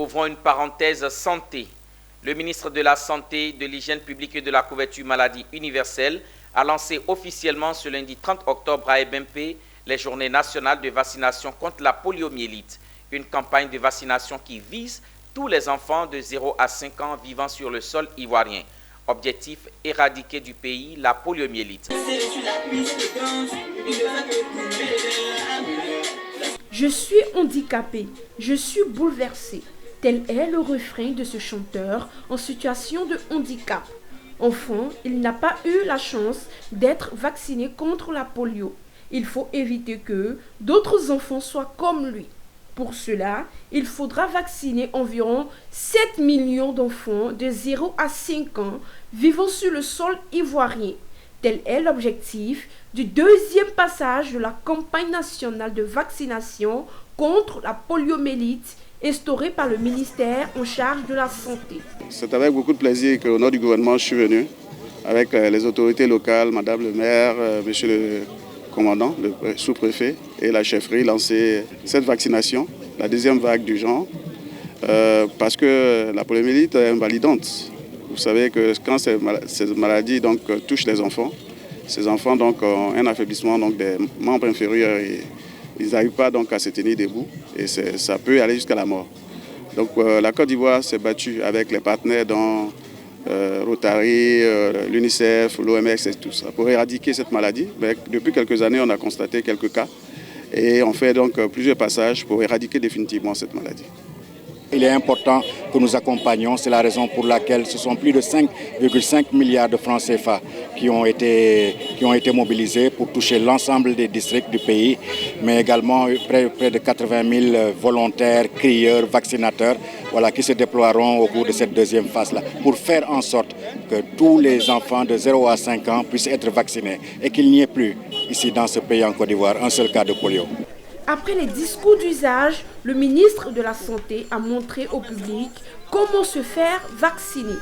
Ouvrons une parenthèse santé. Le ministre de la Santé, de l'Hygiène publique et de la couverture maladie universelle a lancé officiellement ce lundi 30 octobre à Ebempe les journées nationales de vaccination contre la poliomyélite, une campagne de vaccination qui vise tous les enfants de 0 à 5 ans vivant sur le sol ivoirien. Objectif, éradiquer du pays la poliomyélite. Je suis handicapé, je suis bouleversé. Tel est le refrain de ce chanteur en situation de handicap. Enfant, il n'a pas eu la chance d'être vacciné contre la polio. Il faut éviter que d'autres enfants soient comme lui. Pour cela, il faudra vacciner environ 7 millions d'enfants de 0 à 5 ans vivant sur le sol ivoirien. Tel est l'objectif du deuxième passage de la campagne nationale de vaccination contre la poliomyélite instaurée par le ministère en charge de la Santé. C'est avec beaucoup de plaisir qu'au nom du gouvernement, je suis venu avec les autorités locales, Madame le maire, Monsieur le commandant, le sous-préfet et la chefferie lancer cette vaccination, la deuxième vague du genre, parce que la poliomyélite est invalidante. Vous savez que quand ces maladies touchent les enfants, ces enfants ont un affaiblissement des membres inférieurs et ils n'arrivent pas à se tenir debout et ça peut aller jusqu'à la mort. Donc la Côte d'Ivoire s'est battue avec les partenaires dont Rotary, l'UNICEF, l'OMS et tout ça pour éradiquer cette maladie. Mais depuis quelques années, on a constaté quelques cas et on fait plusieurs passages pour éradiquer définitivement cette maladie. Il est important que nous accompagnions, c'est la raison pour laquelle ce sont plus de 5,5 milliards de francs CFA qui ont été mobilisés pour toucher l'ensemble des districts du pays, mais également près de 80 000 volontaires, crieurs, vaccinateurs, qui se déploieront au cours de cette deuxième phase-là, pour faire en sorte que tous les enfants de 0 à 5 ans puissent être vaccinés et qu'il n'y ait plus, ici dans ce pays en Côte d'Ivoire, un seul cas de polio. Après les discours d'usage, le ministre de la Santé a montré au public comment se faire vacciner.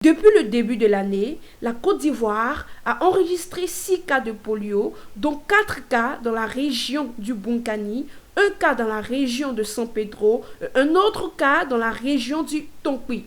Depuis le début de l'année, la Côte d'Ivoire a enregistré 6 cas de polio, dont 4 cas dans la région du Bonkani, un cas dans la région de San Pedro et un autre cas dans la région du Tonkui.